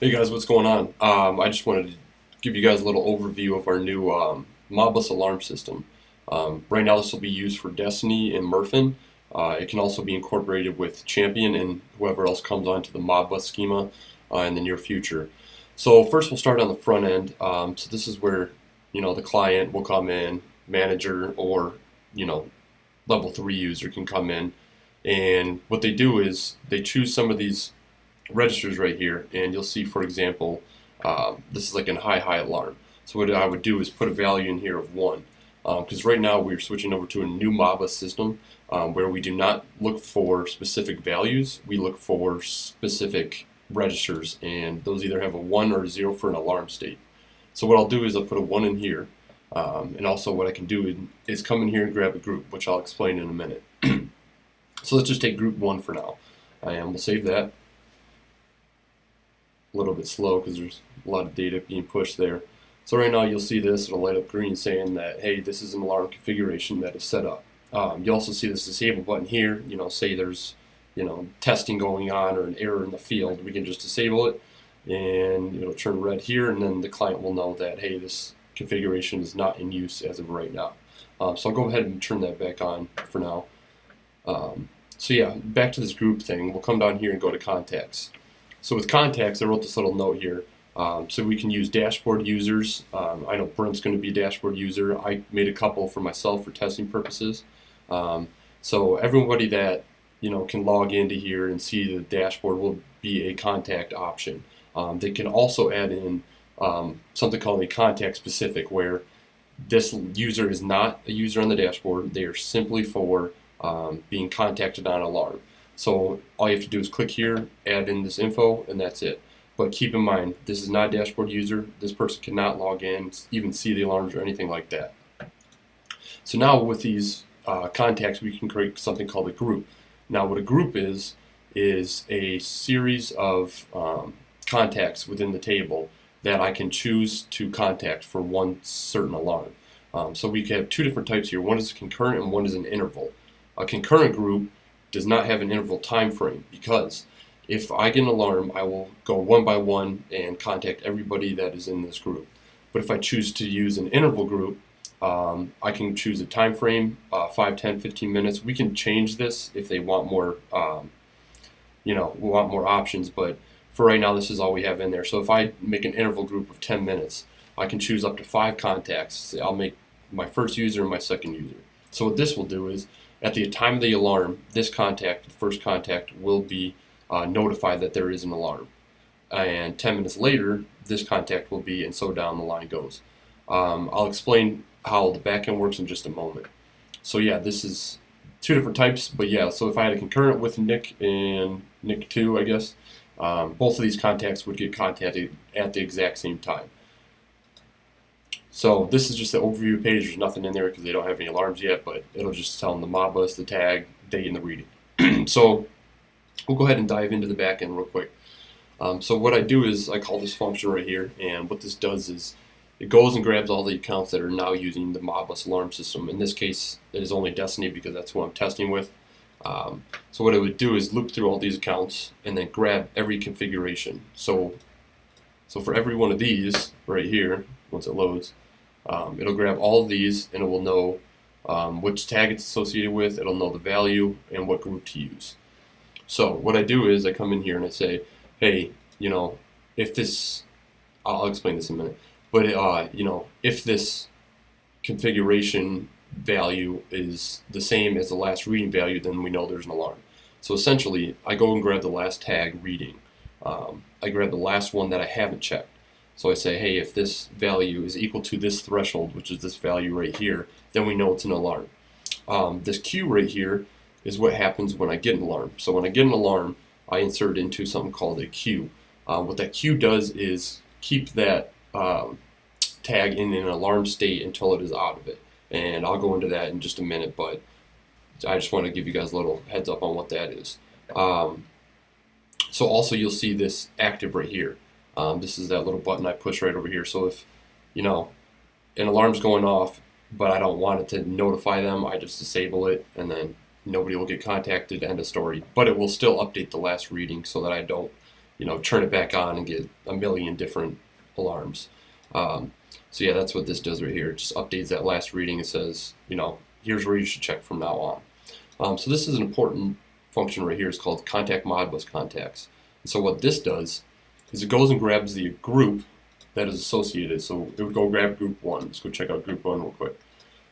Hey guys, what's going on? I just wanted to give you guys a little overview of our new Modbus alarm system. Right now, this will be used for Destiny and Murphin. It can also be incorporated with Champion and whoever else comes onto the Modbus schema in the near future. So first, we'll start on the front end. So this is where the client will come in, manager or level 3 user can come in, and what they do is they choose some of these registers right here, and you'll see, for example, this is like a high alarm. So what I would do is put a value in here of 1, because right now we're switching over to a new ModBus system where we do not look for specific values, we look for specific registers, and those either have a 1 or a 0 for an alarm state. So what I'll do is I'll put a 1 in here, and also what I can do is come in here and grab a group, which I'll explain in a minute. So let's just take group 1 for now, and we'll save that. A little bit slow because there's a lot of data being pushed there. So right now you'll see this, it'll light up green saying that, hey, this is an alarm configuration that is set up. You also see this disable button here, say there's testing going on or an error in the field, we can just disable it and it'll turn red here, and then the client will know that, hey, this configuration is not in use as of right now. So I'll go ahead and turn that back on for now. So yeah, back to this group thing, we'll come down here and go to contacts. So with contacts, I wrote this little note here. So we can use dashboard users. I know Brent's going to be a dashboard user. I made a couple for myself for testing purposes. So everybody that can log into here and see the dashboard will be a contact option. They can also add in something called a contact specific, where this user is not a user on the dashboard. They are simply for being contacted on alarm. So all you have to do is click here, add in this info, and that's it. But keep in mind, this is not a dashboard user. This person cannot log in, even see the alarms or anything like that. So now with these contacts, we can create something called a group. Now what a group is a series of contacts within the table that I can choose to contact for one certain alarm. So we have two different types here. One is concurrent and one is an interval. A concurrent group does not have an interval time frame, because if I get an alarm, I will go one by one and contact everybody that is in this group. But if I choose to use an interval group, I can choose a time frame, 5, 10, 15 minutes. We can change this if they want more, we want more options, but for right now, this is all we have in there. So if I make an interval group of 10 minutes, I can choose up to 5 contacts. I'll make my first user and my second user. So what this will do is, at the time of the alarm, this contact, the first contact, will be notified that there is an alarm. And 10 minutes later, this contact will be, and so down the line goes. I'll explain how the backend works in just a moment. So yeah, this is two different types, but yeah, so if I had a concurrent with Nick and Nick 2, I guess, both of these contacts would get contacted at the exact same time. So this is just the overview page. There's nothing in there because they don't have any alarms yet, but it'll just tell them the Modbus, the tag, date, and the reading. So we'll go ahead and dive into the back end real quick. So what I do is I call this function right here, and what this does is it goes and grabs all the accounts that are now using the Modbus alarm system. In this case, it is only Destiny because that's who I'm testing with. So what it would do is loop through all these accounts and then grab every configuration. So for every one of these right here, once it loads, it'll grab all of these and it will know which tag it's associated with, it'll know the value, and what group to use. So what I do is I come in here and I say, hey, if this, I'll explain this in a minute, but if this configuration value is the same as the last reading value, then we know there's an alarm. So essentially, I go and grab the last tag reading. I grab the last one that I haven't checked. So I say, hey, if this value is equal to this threshold, which is this value right here, then we know it's an alarm. This Q right here is what happens when I get an alarm. So when I get an alarm, I insert it into something called a Q. What that Q does is keep that tag in an alarm state until it is out of it. And I'll go into that in just a minute, but I just want to give you guys a little heads up on what that is. So also you'll see this active right here. This is that little button I push right over here. So if, an alarm's going off, but I don't want it to notify them, I just disable it, and then nobody will get contacted, end of story. But it will still update the last reading so that I don't, turn it back on and get a million different alarms. So yeah, that's what this does right here. It just updates that last reading. It says, here's where you should check from now on. So this is an important function right here. It's called contact Modbus contacts. And so what this does is it goes and grabs the group that is associated. So it would go grab group 1. Let's go check out group 1 real quick.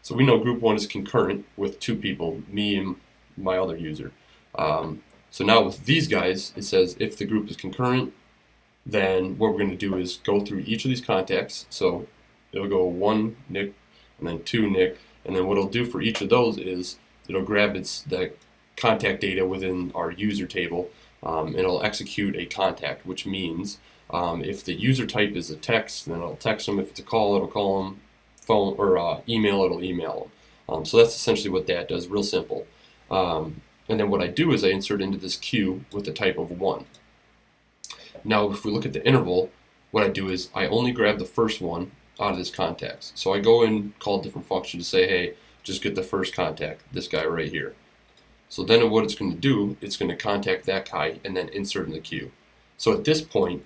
So we know group 1 is concurrent with 2 people, me and my other user. So now with these guys, it says if the group is concurrent, then what we're going to do is go through each of these contacts. So it'll go 1 Nick, and then 2 Nick, and then what it'll do for each of those is it'll grab the contact data within our user table, and it'll execute a contact, which means if the user type is a text, then it'll text them. If it's a call, it'll call them. Phone or email, it'll email them. So that's essentially what that does, real simple. And then what I do is I insert into this queue with the type of 1. Now if we look at the interval, what I do is I only grab the first one out of this contacts. So I go and call a different function to say, hey, just get the first contact, this guy right here. So then what it's going to do, it's going to contact that guy and then insert in the queue. So at this point,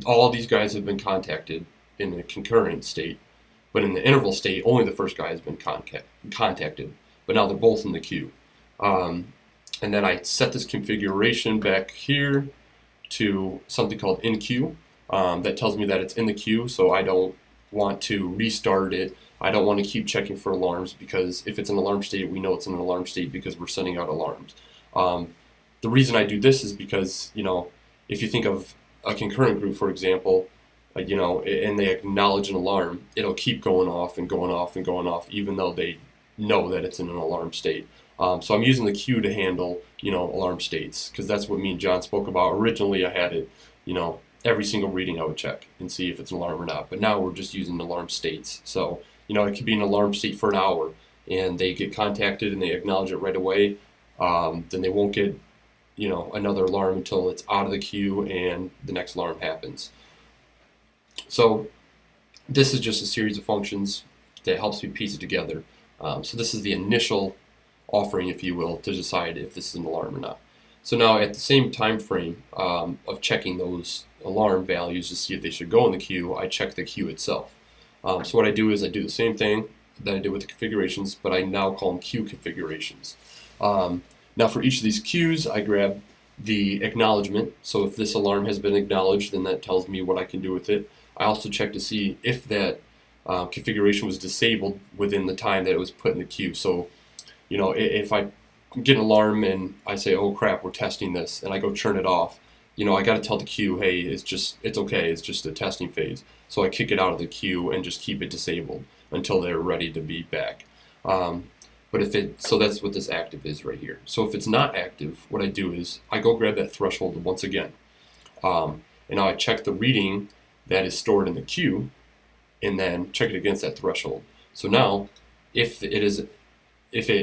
all these guys have been contacted in the concurrent state, but in the interval state, only the first guy has been contacted. But now they're both in the queue. And then I set this configuration back here to something called in-queue. That tells me that it's in the queue, so I don't want to restart it. I don't want to keep checking for alarms, because if it's an alarm state, we know it's in an alarm state because we're sending out alarms. The reason I do this is because, if you think of a concurrent group, for example, and they acknowledge an alarm, it'll keep going off and going off and going off, even though they know that it's in an alarm state. So I'm using the queue to handle, alarm states, because that's what me and John spoke about. Originally, I had it, every single reading I would check and see if it's an alarm or not. But now we're just using alarm states. So, it could be an alarm state for an hour, and they get contacted and they acknowledge it right away. Then they won't get, another alarm until it's out of the queue and the next alarm happens. So this is just a series of functions that helps me piece it together. So this is the initial offering, if you will, to decide if this is an alarm or not. So now at the same time frame of checking those alarm values to see if they should go in the queue, I check the queue itself. So what I do is I do the same thing that I did with the configurations, but I now call them queue configurations. Now for each of these queues, I grab the acknowledgement. So if this alarm has been acknowledged, then that tells me what I can do with it. I also check to see if that configuration was disabled within the time that it was put in the queue. So, if I get an alarm and I say, oh crap, we're testing this, and I go turn it off, I got to tell the queue, hey, it's okay, it's just a testing phase. So I kick it out of the queue and just keep it disabled until they're ready to be back. So that's what this active is right here. So if it's not active, what I do is I go grab that threshold once again. And now I check the reading that is stored in the queue, and then check it against that threshold. So now, if it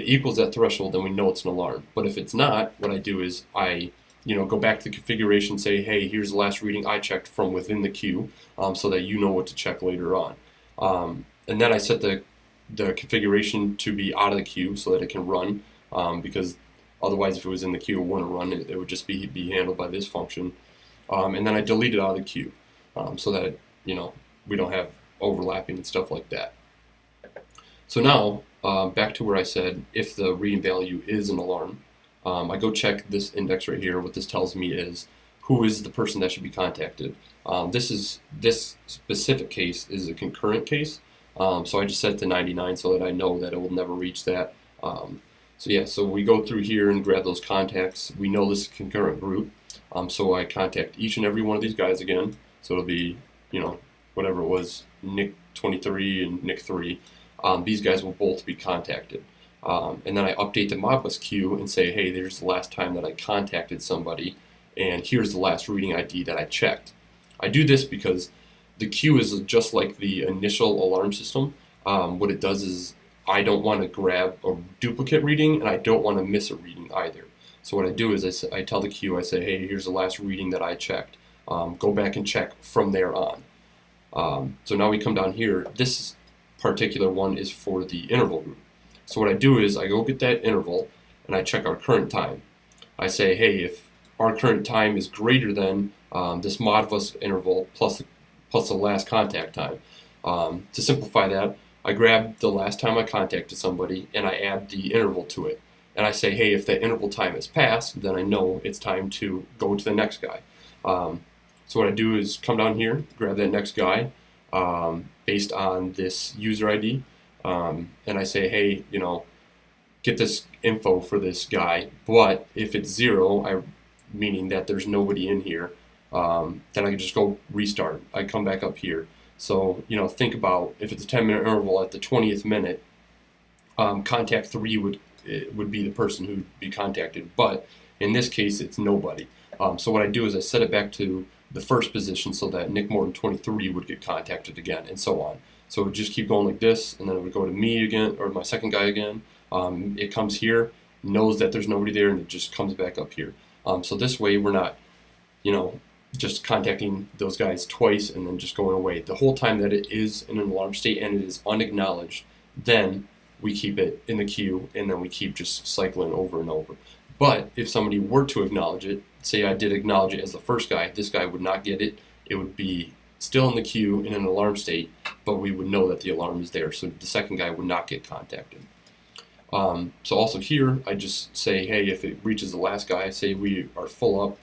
equals that threshold, then we know it's an alarm. But if it's not, what I do is I go back to the configuration, say, hey, here's the last reading I checked from within the queue, so that you know what to check later on. And then I set the configuration to be out of the queue so that it can run, because otherwise if it was in the queue it wouldn't run, it would just be handled by this function. And then I delete it out of the queue, so that we don't have overlapping and stuff like that. So now back to where I said if the reading value is an alarm, I go check this index right here. What this tells me is who is the person that should be contacted. This specific case is a concurrent case, so I just set it to 99 so that I know that it will never reach that. So we go through here and grab those contacts. We know this is a concurrent group, so I contact each and every one of these guys again. So it'll be, whatever it was, Nick 23 and Nick 3. These guys will both be contacted. And then I update the Modbus queue and say, hey, there's the last time that I contacted somebody, and here's the last reading ID that I checked. I do this because the queue is just like the initial alarm system. What it does is I don't want to grab a duplicate reading, and I don't want to miss a reading either. So what I do is I tell the queue, I say, hey, here's the last reading that I checked. Go back and check from there on. So now we come down here. This particular one is for the interval group. So what I do is I go get that interval and I check our current time. I say, hey, if our current time is greater than this Modbus interval plus the last contact time. To simplify that, I grab the last time I contacted somebody and I add the interval to it. And I say, hey, if that interval time has passed, then I know it's time to go to the next guy. So what I do is come down here, grab that next guy based on this user ID, and I say, hey, get this info for this guy. But if it's 0, meaning that there's nobody in here, then I can just go restart. I come back up here. So think about if it's a 10-minute interval at the 20th minute, contact 3 would be the person who'd be contacted. But in this case, it's nobody. So what I do is I set it back to the first position so that Nick Morton 23 would get contacted again, and so on. So it would just keep going like this, and then it would go to me again, or my second guy again. It comes here, knows that there's nobody there, and it just comes back up here. So this way we're not, just contacting those guys twice and then just going away. The whole time that it is in an alarm state and it is unacknowledged, then we keep it in the queue, and then we keep just cycling over and over. But if somebody were to acknowledge it, say I did acknowledge it as the first guy, this guy would not get it. It would be still in the queue in an alarm state, but we would know that the alarm is there, so the second guy would not get contacted. So also here, I just say, hey, if it reaches the last guy, say we are full up,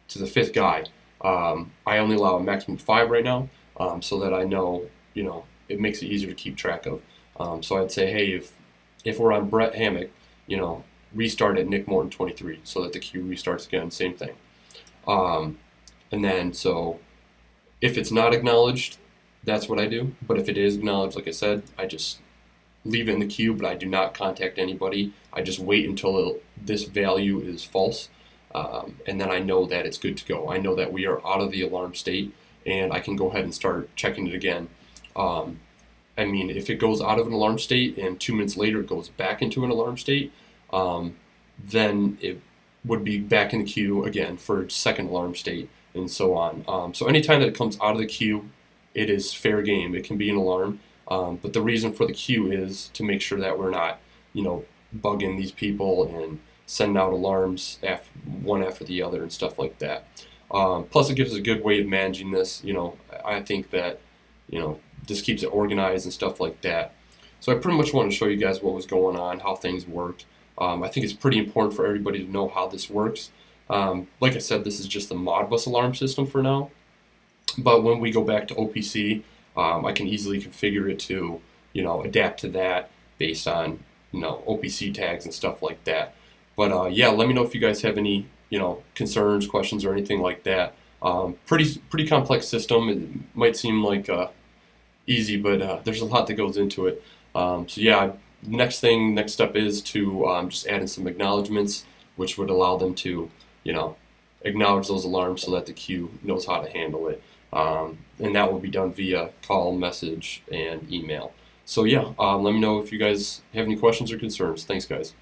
to the 5th guy. I only allow a maximum of 5 right now, so that I know, it makes it easier to keep track of. So I'd say, hey, if we're on Brett Hammock, restart at Nick Morton 23, so that the queue restarts again, same thing. And then, so if it's not acknowledged, that's what I do. But if it is acknowledged, like I said, I just leave it in the queue, but I do not contact anybody. I just wait until this value is false, and then I know that it's good to go. I know that we are out of the alarm state, and I can go ahead and start checking it again. If it goes out of an alarm state and 2 minutes later it goes back into an alarm state, then it would be back in the queue again for a second alarm state, and so on. So anytime that it comes out of the queue, it is fair game. It can be an alarm, but the reason for the queue is to make sure that we're not, bugging these people and sending out alarms one after the other and stuff like that. Plus, it gives us a good way of managing this. I think that, this keeps it organized and stuff like that. So I pretty much want to show you guys what was going on, how things worked. I think it's pretty important for everybody to know how this works. Like I said, this is just the Modbus alarm system for now. But when we go back to OPC, I can easily configure it to, adapt to that based on, OPC tags and stuff like that. But yeah, let me know if you guys have any, concerns, questions, or anything like that. Pretty complex system. It might seem like easy, but there's a lot that goes into it. So yeah, next step is to just add in some acknowledgments, which would allow them to, acknowledge those alarms so that the queue knows how to handle it. And that will be done via call, message, and email. So yeah, let me know if you guys have any questions or concerns. Thanks, guys.